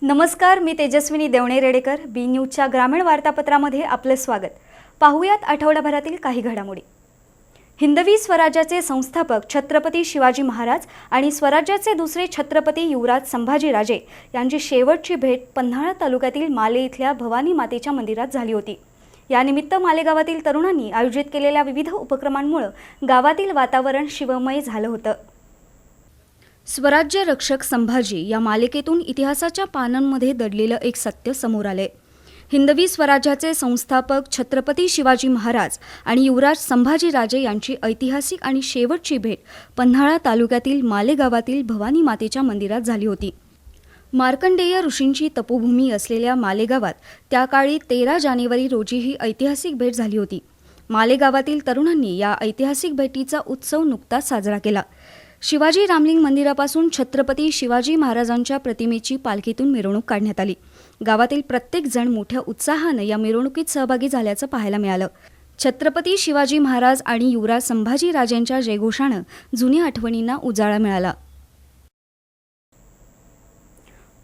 नमस्कार, मी तेजस्विनी देवणे रेडेकर. बी न्यूजच्या ग्रामीण वार्तापत्रामध्ये आपले स्वागत. पाहुयात आठवड्याभरातील काही घडामोडी. हिंदवी स्वराज्याचे संस्थापक छत्रपती शिवाजी महाराज आणि स्वराज्याचे दुसरे छत्रपती युवराज संभाजीराजे यांची शेवटची भेट पन्हाळा तालुक्यातील माले इथल्या भवानी मातेच्या मंदिरात झाली होती. यानिमित्त मालेगावातील तरुणांनी आयोजित केलेल्या विविध उपक्रमांमुळे गावातील वातावरण शिवमय झालं होतं. स्वराज्य रक्षक संभाजी या मालिकेतून इतिहासाच्या पानांमध्ये दडलेलं एक सत्य समोर आले. हिंदवी स्वराज्याचे संस्थापक छत्रपती शिवाजी महाराज आणि युवराज संभाजीराजे यांची ऐतिहासिक आणि शेवटची भेट पन्हाळा तालुक्यातील माले गावातील भवानी मातेच्या मंदिरात झाली होती. मार्कंडेय ऋषींची तपोभूमी असलेल्या माले गावात त्या काळी 13 जानेवारी रोजी ही ऐतिहासिक भेट झाली होती. माले गावातील तरुणांनी या ऐतिहासिक भेटीचा उत्सव नुकताच साजरा केला. शिवाजी रामलिंग मंदिरापासून छत्रपती शिवाजी महाराजांच्या प्रतिमेची पालखीतून मिरवणूक काढण्यात आली. गावातील प्रत्येक जण मोठ्या उत्साहाने या मिरवणुकीत सहभागी झाल्याचं पाहायला मिळालं. छत्रपती शिवाजी महाराज आणि युवराज संभाजीराजेंच्या जयघोषानं जुन्या आठवणींना उजाळा मिळाला.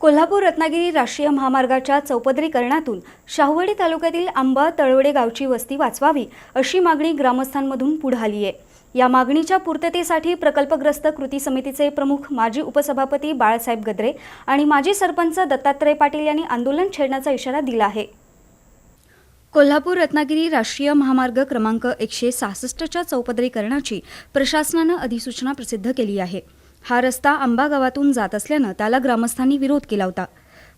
कोल्हापूर रत्नागिरी राष्ट्रीय महामार्गाच्या चौपदरीकरणातून शाहूवाडी तालुक्यातील आंबा तळवडे गावची वस्ती वाचवावी अशी मागणी ग्रामस्थांमधून पुढे आली आहे. या मागणीच्या पूर्ततेसाठी प्रकल्पग्रस्त कृती समितीचे प्रमुख माजी उपसभापती बाळासाहेब गद्रे आणि माजी सरपंच दत्तात्रय पाटील यांनी आंदोलन छेडण्याचा इशारा दिला आहे. कोल्हापूर रत्नागिरी राष्ट्रीय महामार्ग क्रमांक 166च्या चौपदरीकरणाची प्रशासनानं अधिसूचना प्रसिद्ध केली आहे. हा रस्ता आंबा गावातून जात असल्यानं त्याला ग्रामस्थांनी विरोध केला होता.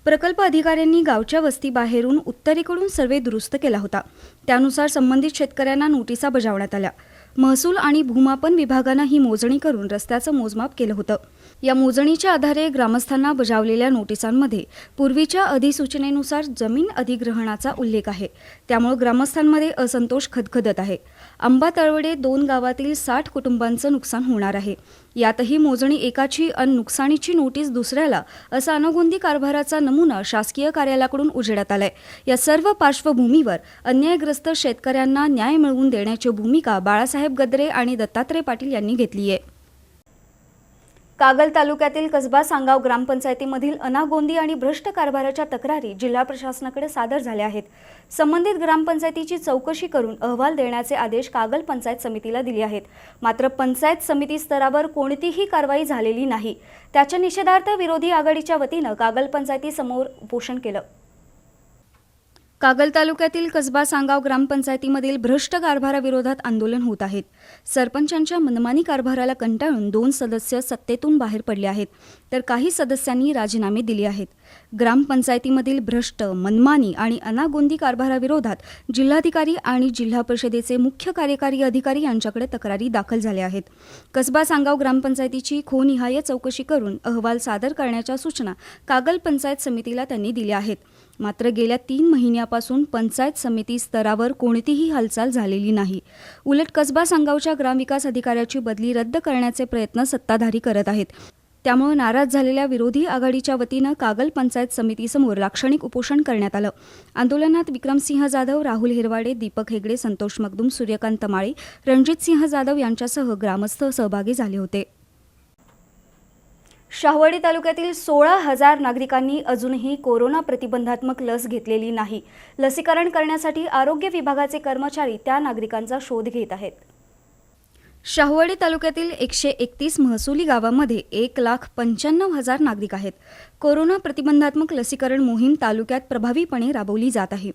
प्रकल्प अधिकाऱ्यांनी गावच्या वस्तीबाहेरून उत्तरेकडून सर्वे दुरुस्त केला होता. त्यानुसार संबंधित शेतकऱ्यांना नोटिसा बजावण्यात आल्या. महसूल आणि भूमापन विभागानं ही मोजणी करून रस्त्याचं मोजमाप केलं होतं. या मोजणीच्या आधारे ग्रामस्थांना बजावलेल्या नोटिसांमध्ये पूर्वीच्या अधिसूचनेनुसार जमीन अधिग्रहणाचा उल्लेख आहे. त्यामुळे ग्रामस्थांमध्ये असंतोष खदखदत आहे. आंबा तळवडे 2 गावातील 60 कुटुंबांचं नुकसान होणार आहे. यातही मोजणी एकाची अन नुकसानीची नोटीस दुसऱ्याला असा अनगोंदी कारभाराचा नमुना शासकीय कार्यालयाकडून उजेडात आलाय. या सर्व पार्श्वभूमीवर अन्यायग्रस्त शेतकऱ्यांना न्याय मिळवून देण्याची भूमिका बाळासाहेब गद्रे आणि दत्तात्रय पाटील यांनी घेतली आहे. कागल तालुक्यातील कसबा सांगाव ग्रामपंचायतीमधील अनागोंदी आणि भ्रष्ट कारभाराच्या तक्रारी जिल्हा प्रशासनाकडे सादर झाल्या आहेत. संबंधित ग्रामपंचायतीची चौकशी करून अहवाल देण्याचे आदेश कागल पंचायत समितीला दिले आहेत. मात्र पंचायत समिती स्तरावर कोणतीही कारवाई झालेली नाही. त्याच्या निषेधार्थ विरोधी आघाडीच्या वतीनं कागल पंचायतीसमोर उपोषण केलं. कागल तालुक्यातील कसबा सांगाव ग्रामपंचायतीमधील भ्रष्ट कारभाराविरोधात आंदोलन होत आहेत. सरपंचांच्या मनमानी कारभाराला कंटाळून 2 सदस्य सत्तेतून बाहेर पडले आहेत, तर काही सदस्यांनी राजीनामे दिले आहेत. ग्रामपंचायतीमधील भ्रष्ट, मनमानी आणि अनागोंदी कारभाराविरोधात जिल्हाधिकारी आणि जिल्हा परिषदेचे मुख्य कार्यकारी अधिकारी यांच्याकडे तक्रारी दाखल झाल्या आहेत. कसबा सांगाव ग्रामपंचायतीची खोनिहाय चौकशी करून अहवाल सादर करण्याच्या सूचना कागल पंचायत समितीला त्यांनी दिल्या आहेत. मात्र गेल्या 3 महिन्यापासून पंचायत समिती स्तरावर कोणतीही हालचाल झालेली नाही. उलट कसबा सांगावच्या ग्रामविकास अधिकाऱ्याची बदली रद्द करण्याचे प्रयत्न सत्ताधारी करत आहेत. त्यामुळे नाराज झालेल्या विरोधी आघाडीच्या वतीनं कागल पंचायत समितीसमोर लाक्षणिक उपोषण करण्यात आलं. आंदोलनात विक्रमसिंह जाधव, राहुल हिरवाडे, दीपक हेगडे, संतोष मगदूम, सूर्यकांत माळे, रणजितसिंह जाधव यांच्यासह ग्रामस्थ सहभागी झाले होते. शाहूवाडी तालुक्यातील 16,000 नागरिकांनी अजूनही कोरोना प्रतिबंधात्मक लस घेतलेली नाही. लसीकरण करण्यासाठी आरोग्य विभागाचे कर्मचारी त्या नागरिकांचा शोध घेत आहेत. शाहूवाडी तालुक्यातील 131 महसुली गावांमध्ये 1,95,000 नागरिक आहेत. कोरोना प्रतिबंधात्मक लसीकरण मोहीम तालुक्यात प्रभावीपणे राबवली जात आहे.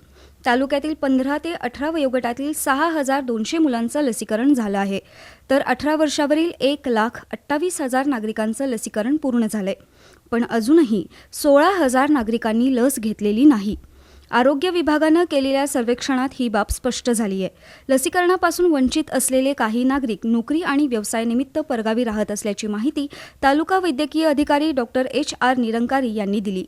तालुक्यातील 15 ते 18 वयोगटातील 6,200 मुलांचं लसीकरण झालं आहे, तर 18 वर्षावरील 1,28,000 नागरिकांचं लसीकरण पूर्ण झालंय. पण अजूनही 16,000 नागरिकांनी लस घेतलेली नाही. आरोग्य विभागानं केलेल्या सर्वेक्षणात ही बाब स्पष्ट झाली आहे. लसीकरणापासून वंचित असलेले काही नागरिक नोकरी आणि व्यवसायानिमित्त परगावी राहत असल्याची माहिती तालुका वैद्यकीय अधिकारी डॉक्टर HR निरंकारी यांनी दिली.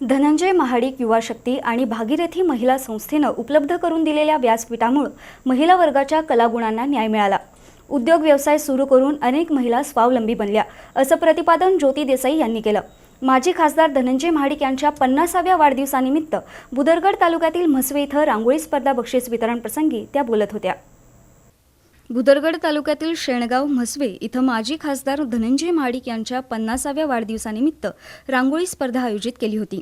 धनंजय महाडिक युवा शक्ती आणि भागीरथी महिला संस्थेनं उपलब्ध करून दिलेल्या व्यासपीठामुळे महिला वर्गाच्या कलागुणांना न्याय मिळाला. उद्योग व्यवसाय सुरू करून अनेक महिला स्वावलंबी बनल्या, असं प्रतिपादन ज्योती देसाई यांनी केलं. माजी खासदार धनंजय महाडिक यांच्या 50व्या वाढदिवसानिमित्त बुदरगड तालुक्यातील म्हसवे इथं रांगोळी स्पर्धा बक्षीस वितरण प्रसंगी त्या बोलत होत्या. भुदरगड तालुक्यातील शेणगाव म्हसवे इथं माजी खासदार धनंजय महाडिक यांच्या 50व्या वाढदिवसानिमित्त रांगोळी स्पर्धा आयोजित केली होती.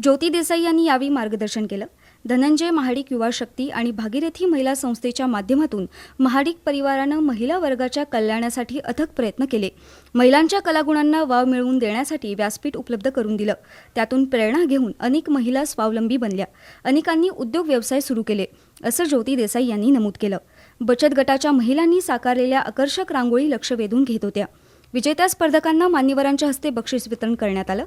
ज्योती देसाई यांनी यावेळी मार्गदर्शन केलं. धनंजय महाडिक युवा शक्ती आणि भागीरथी महिला संस्थेच्या माध्यमातून महाडिक परिवारानं महिला वर्गाच्या कल्याणासाठी अथक प्रयत्न केले. महिलांच्या कलागुणांना वाव मिळवून देण्यासाठी व्यासपीठ उपलब्ध करून दिलं. त्यातून प्रेरणा घेऊन अनेक महिला स्वावलंबी बनल्या. अनेकांनी उद्योग व्यवसाय सुरू केले, असं ज्योती देसाई यांनी नमूद केलं. बचत गटाच्या महिलांनी साकारलेल्या आकर्षक रांगोळी लक्ष वेधून घेत होत्या. विजेत्या स्पर्धकांना मान्यवरांच्या हस्ते बक्षीस वितरण करण्यात आलं.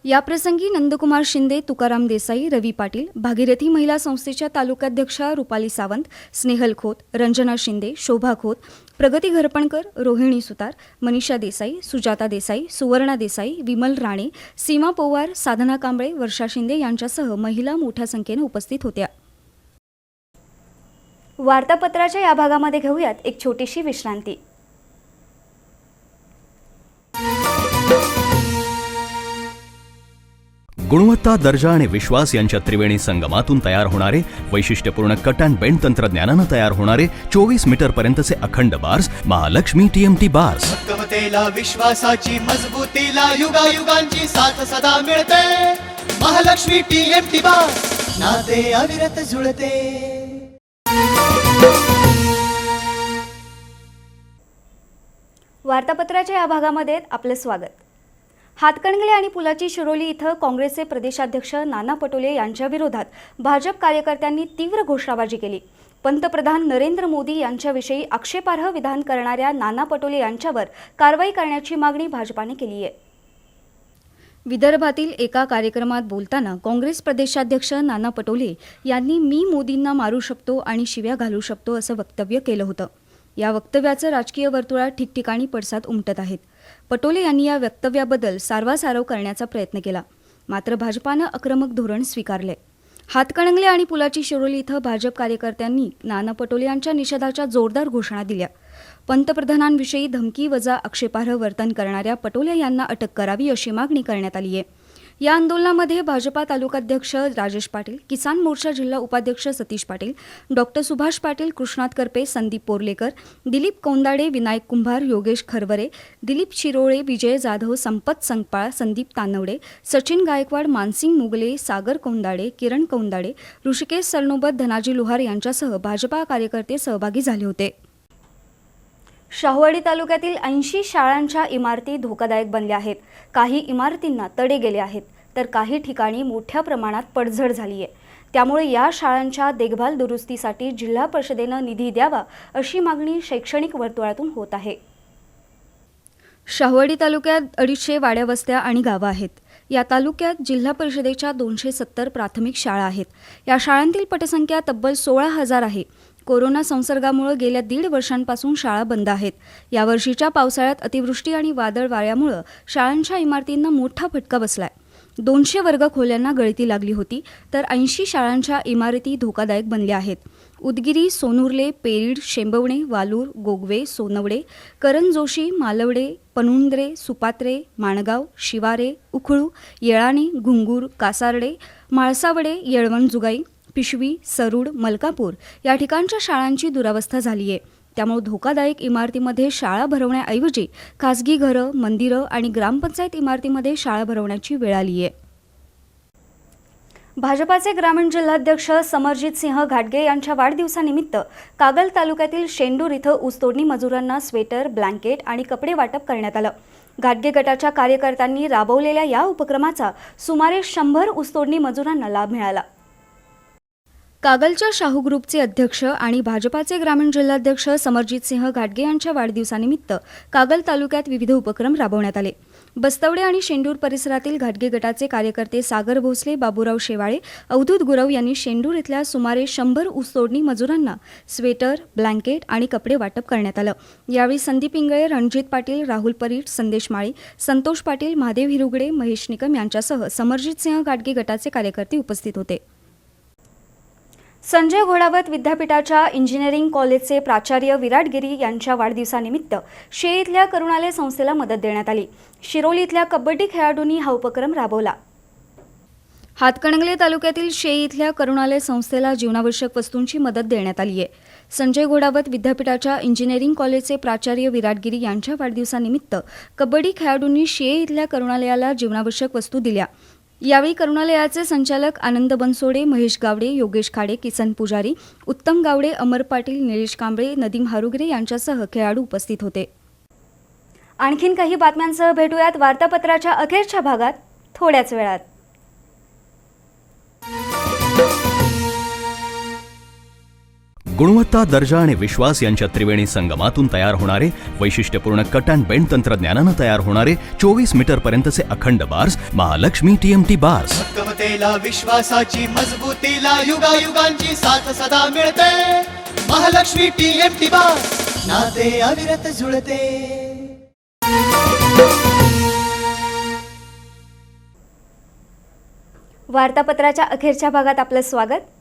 याप्रसंगी नंदकुमार शिंदे, तुकाराम देसाई, रवी पाटील, भागीरथी महिला संस्थेच्या तालुकाध्यक्षा रुपाली सावंत, स्नेहल खोत, रंजना शिंदे, शोभा खोत, प्रगती घरपणकर, रोहिणी सुतार, मनीषा देसाई, सुजाता देसाई, सुवर्णा देसाई, विमल राणे, सीमा पोवार, साधना कांबळे, वर्षा शिंदे यांच्यासह महिला मोठ्या संख्येने उपस्थित होत्या. वार्तापत्राच्या या भागामध्ये घेऊयात एक छोटीशी विश्रांती. गुणवत्ता, दर्जा आणि विश्वास यांच्या त्रिवेणी संगमातून तयार होणारे वैशिष्ट्यपूर्ण कट अँड बेंड तंत्रज्ञानानं तयार होणारे 24 मीटर पर्यंतचे अखंड बार्स महालक्ष्मी TMT बार्स. भक्कमतेला, विश्वासाची मजबूतीला, युगायुगांची साथ सदा मिळते. महालक्ष्मी TMT बार्स, नाते अविरत जुळते. वार्तापत्राच्या या भागामध्ये आपलं स्वागत. हातकणंगले आणि पुलाची शिरोली इथं काँग्रेसचे प्रदेशाध्यक्ष नाना पटोले यांच्या विरोधात भाजप कार्यकर्त्यांनी तीव्र घोषणाबाजी केली. पंतप्रधान नरेंद्र मोदी यांच्याविषयी आक्षेपार्ह विधान करणाऱ्या नाना पटोले यांच्यावर कारवाई करण्याची मागणी भाजपाने केली आहे. विदर्भातील एका कार्यक्रमात बोलताना काँग्रेस प्रदेशाध्यक्ष नाना पटोले यांनी मी मोदींना मारू शकतो आणि शिव्या घालू शकतो असं वक्तव्य केलं होतं. या वक्तव्याचं राजकीय वर्तुळात ठिकठिकाणी पडसाद उमटत आहेत. पटोले यांनी या वक्तव्याबद्दल सारवासारव करण्याचा प्रयत्न केला, मात्र भाजपानं आक्रमक धोरण स्वीकारले. हातकणंगले आणि पुलाची शिरोली इथं भाजप कार्यकर्त्यांनी नाना पटोले यांच्या निषेधाच्या जोरदार घोषणा दिल्या. पंतप्रधानांविषयी धमकी वजा आक्षेपार्ह वर्तन करणाऱ्या पटोले यांना अटक करावी अशी मागणी करण्यात आली आहे. या आंदोलनामध्ये भाजपा तालुकाध्यक्ष राजेश पाटील, किसान मोर्चा जिल्हा उपाध्यक्ष सतीश पाटील, डॉक्टर सुभाष पाटील, कृष्णात करपे, संदीप पोर्लेकर, दिलीप कौंदाडे, विनायक कुंभार, योगेश खरवरे, दिलीप शिरोळे, विजय जाधव, संपत संकपाळ, संदीप तानवडे, सचिन गायकवाड, मानसिंग मुगले, सागर कौंदाडे, किरण कौंदाडे, ऋषिकेश सरनोबत, धनाजी लोहार यांच्यासह भाजपा कार्यकर्ते सहभागी झाले होते. शाहूवाडी तालुक्यातील 80 शाळांच्या इमारती धोकादायक बनल्या आहेत. काही इमारतींना तडे गेले आहेत, तर काही ठिकाणी मोठ्या प्रमाणात पडझड झाली आहे. त्यामुळे या शाळांच्या देखभाल दुरुस्तीसाठी जिल्हा परिषदेनं निधी द्यावा अशी मागणी शैक्षणिक वर्तुळातून होत आहे. शाहूवाडी तालुक्यात 250 वाड्या, वस्त्या आणि गावं आहेत. या तालुक्यात जिल्हा परिषदेच्या 270 प्राथमिक शाळा आहेत. या शाळांतील पटसंख्या तब्बल 16,000 आहे. कोरोना संसर्गामुळे गेल्या 1.5 वर्षांपासून शाळा बंद आहेत. यावर्षीच्या पावसाळ्यात अतिवृष्टी आणि वादळ वाऱ्यामुळे शाळांच्या इमारतींना मोठा फटका बसलाय. 200 वर्ग खोल्यांना गळती लागली होती, तर 80 शाळांच्या इमारती धोकादायक बनल्या आहेत. उदगिरी, सोनुर्ले, पेरीड, शेंबवणे, वालूर, गोगवे, सोनवडे, करंजोशी, मालवडे, पनुंद्रे, सुपात्रे, माणगाव, शिवारे, उखळू, येळाणे, घुंगूर, कासारडे, माळसावडे, येळवण जुगाई, पिशवी, सरूड, मलकापूर या ठिकाणच्या शाळांची दुरावस्था झाली आहे. त्यामुळे धोकादायक इमारतीमध्ये शाळा भरवण्याऐवजी खासगी घरं, मंदिरं आणि ग्रामपंचायत इमारतीमध्ये शाळा भरवण्याची वेळ आली आहे. भाजपाचे ग्रामीण जिल्हाध्यक्ष समरजित सिंह घाटगे यांच्या वाढदिवसानिमित्त कागल तालुक्यातील शेंडूर इथं ऊसतोडणी मजुरांना स्वेटर, ब्लँकेट आणि कपडे वाटप करण्यात आलं. घाटगे गटाच्या कार्यकर्त्यांनी राबवलेल्या या उपक्रमाचा सुमारे 100 ऊसतोडणी मजुरांना लाभ मिळाला. कागलच्या शाहू ग्रुपचे अध्यक्ष आणि भाजपाचे ग्रामीण जिल्हाध्यक्ष समरजित सिंह घाटगे यांच्या वाढदिवसानिमित्त कागल तालुक्यात विविध उपक्रम राबवण्यात आले. बस्तवडे आणि शेंडूर परिसरातील घाटगे गटाचे कार्यकर्ते सागर भोसले, बाबूराव शेवाळे, अवधूत गुरव यांनी शेंडूर इथल्या सुमारे 100 ऊसतोडणी मजुरांना स्वेटर, ब्लँकेट आणि कपडे वाटप करण्यात आलं. यावेळी संदीप इंगळे, रणजित पाटील, राहुल परीट, संदेश माळी, संतोष पाटील, महादेव हिरुगडे, महेश निकम यांच्यासह समरजित सिंह घाटगे गटाचे कार्यकर्ते उपस्थित होते. संजय घोडावत विद्यापीठाच्या इंजिनिअरिंग कॉलेजचे प्राचार्य विराट गिरी यांच्या वाढदिवसानिमित्त शे इथल्या करुणालय संस्थेला मदत देण्यात आली. शिरोली इथल्या कबड्डी खेळाडूंनी हा उपक्रम राबवला. हातकणंगले तालुक्यातील शे इथल्या करुणालय संस्थेला जीवनावश्यक वस्तूंची मदत देण्यात आली आहे. संजय घोडावत विद्यापीठाच्या इंजिनिअरिंग कॉलेजचे प्राचार्य विराट गिरी यांच्या वाढदिवसानिमित्त कबड्डी खेळाडूंनी शिये इथल्या करुणालयाला जीवनावश्यक वस्तू दिल्या. यावेळी करुणालयाचे संचालक आनंद बनसोडे, महेश गावडे, योगेश खाडे, किसन पुजारी, उत्तम गावडे, अमर पाटील, निलेश कांबळे, नदीम हारुगरे यांच्यासह खेळाडू उपस्थित होते. आणखीन काही बातम्यांसह भेटूयात वार्तापत्राच्या अखेरच्या भागात थोड्याच वेळात. गुणवत्ता, दर्जा आणि विश्वास यांच्या त्रिवेणी संगमातून तयार होणारे वैशिष्ट्यपूर्ण कट अँड बेंड तंत्रज्ञानानं तयार होणारे 24 मीटर पर्यंतचे अखंड बार्स महालक्ष्मी TMT बार्स. भक्कमतेला विश्वासाची मजबूतीला युगायुगांची साथ सदा मिळते. महालक्ष्मी TMT बास नाते अविरत जुळते. वार्तापत्राच्या अखेरच्या भागात आपलं स्वागत.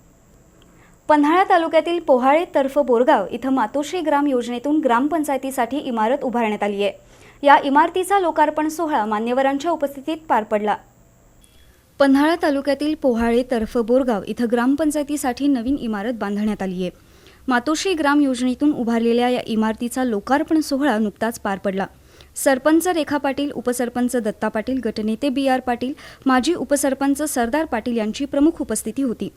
पन्हाळा तालुक्यातील पोहाळे तर्फ बोरगाव इथं मातोश्री ग्राम योजनेतून ग्रामपंचायतीसाठी इमारत उभारण्यात आली आहे. या इमारतीचा लोकार्पण सोहळा मान्यवरांच्या उपस्थितीत पार पडला. पन्हाळा तालुक्यातील पोहाळे तर्फ बोरगाव इथं ग्रामपंचायतीसाठी नवीन इमारत बांधण्यात आली आहे. मातोश्री ग्राम योजनेतून उभारलेल्या या इमारतीचा लोकार्पण सोहळा नुकताच पार पडला. सरपंच रेखा पाटील, उपसरपंच दत्ता पाटील, गटनेते BR पाटील, माजी उपसरपंच सरदार पाटील यांची प्रमुख उपस्थिती होती.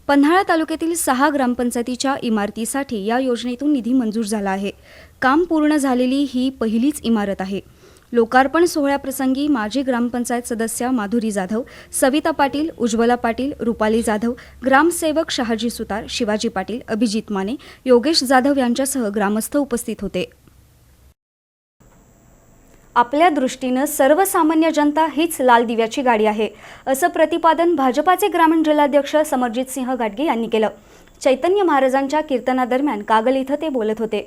पन्हाळा तालुक्यातील 6 ग्रामपंचायतीच्या इमारतीसाठी या योजनेतून निधी मंजूर झाला आहे. काम पूर्ण झालेली ही पहिलीच इमारत आहे. लोकार्पण सोहळ्याप्रसंगी माजी ग्रामपंचायत सदस्या माधुरी जाधव, सविता पाटील, उज्ज्वला पाटील, रुपाली जाधव, ग्रामसेवक शहाजी सुतार, शिवाजी पाटील, अभिजित माने, योगेश जाधव यांच्यासह ग्रामस्थ उपस्थित होते. आपल्या दृष्टीनं सर्वसामान्य जनता हीच लाल दिव्याची गाडी आहे, असं प्रतिपादन भाजपाचे ग्रामीण जिल्हाध्यक्ष समरजित सिंह घाटगे यांनी केलं. चैतन्य महाराजांच्या कीर्तनादरम्यान कागल इथं ते बोलत होते.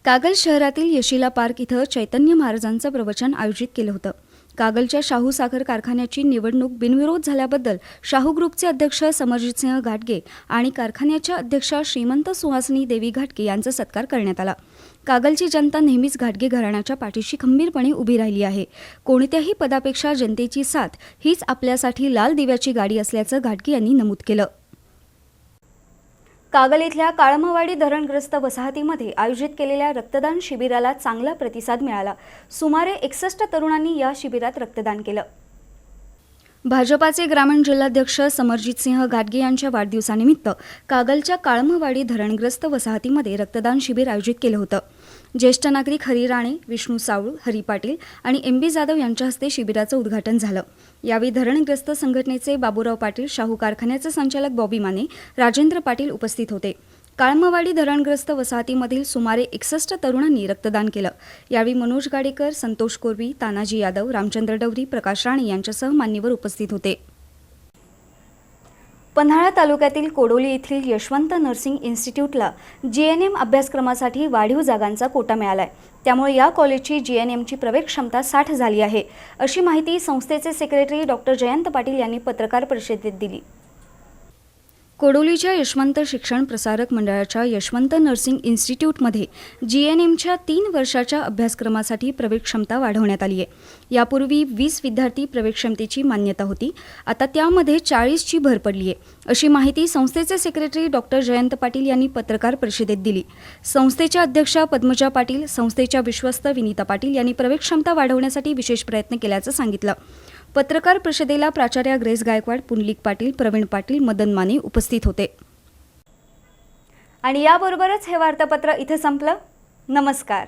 कागल शहरातील यशिला पार्क इथं चैतन्य महाराजांचं प्रवचन आयोजित केलं होतं. कागलच्या शाहू साखर कारखान्याची निवडणूक बिनविरोध झाल्याबद्दल शाहू ग्रुपचे अध्यक्ष समरजितसिंह घाटगे आणि कारखान्याच्या अध्यक्षा श्रीमंत सुहासिनी देवी घाटगे यांचा सत्कार करण्यात आला. कागलची जनता नेहमीच घाटगे घराण्याच्या पाठीशी खंबीरपणे उभी राहिली आहे. कोणत्याही पदापेक्षा जनतेची साथ हीच आपल्यासाठी लाल दिव्याची गाडी असल्याचं घाटगे यांनी नमूद केलं. कागल इथल्या काळमवाडी धरणग्रस्त वसाहतीमध्ये आयोजित केलेल्या रक्तदान शिबिराला चांगला प्रतिसाद मिळाला. सुमारे 61 तरुणांनी या शिबिरात रक्तदान केलं. भाजपाचे ग्रामीण जिल्हाध्यक्ष समरजितसिंह घाटगे यांच्या वाढदिवसानिमित्त कागलच्या काळमवाडी धरणग्रस्त वसाहतीमध्ये रक्तदान शिबिर आयोजित केलं होतं. ज्येष्ठ नागरिक हरी राणे, विष्णू सावळू, हरी पाटील आणि MB जाधव यांच्या हस्ते शिबिराचं उद्घाटन झालं. यावेळी धरणग्रस्त संघटनेचे बाबूराव पाटील, शाहू कारखान्याचे संचालक बॉबी माने, राजेंद्र पाटील उपस्थित होते. काळमवाडी धरणग्रस्त वसाहतीमधील सुमारे 61 तरुणांनी रक्तदान केलं. यावेळी मनोज गाडेकर, संतोष कोरवी, तानाजी यादव, रामचंद्र डवरी, प्रकाश राणे यांच्यासह मान्यवर उपस्थित होते. पन्हाळा तालुक्यातील कोडोली येथील यशवंत नर्सिंग इन्स्टिट्यूटला GNM अभ्यासक्रमासाठी वाढीव जागांचा कोटा मिळालाय. त्यामुळे या कॉलेजची GNMची प्रवेश क्षमता 60 झाली आहे, अशी माहिती संस्थेचे सेक्रेटरी डॉक्टर जयंत पाटील यांनी पत्रकार परिषदेत दिली. कोडोलीच्या यशवंत शिक्षण प्रसारक मंडळाच्या यशवंत नर्सिंग इन्स्टिट्यूटमध्ये GNMच्या 3 वर्षाच्या अभ्यासक्रमासाठी प्रवेश क्षमता वाढवण्यात आली आहे. यापूर्वी 20 विद्यार्थी प्रवेश क्षमतेची मान्यता होती. आता त्यामध्ये 40ची भर पडली आहे, अशी माहिती संस्थेचे सेक्रेटरी डॉक्टर जयंत पाटील यांनी पत्रकार परिषदेत दिली. संस्थेच्या अध्यक्षा पद्मजा पाटील, संस्थेच्या विश्वस्त विनीता पाटील यांनी प्रवेश क्षमता वाढवण्यासाठी विशेष प्रयत्न केल्याचं सांगितलं. पत्रकार परिषदेला प्राचार्या ग्रेस गायकवाड, पुंडलिक पाटील, प्रवीण पाटील, मदन माने उपस्थित होते. आणि याबरोबरच हे वार्तापत्र इथे संपलं. नमस्कार.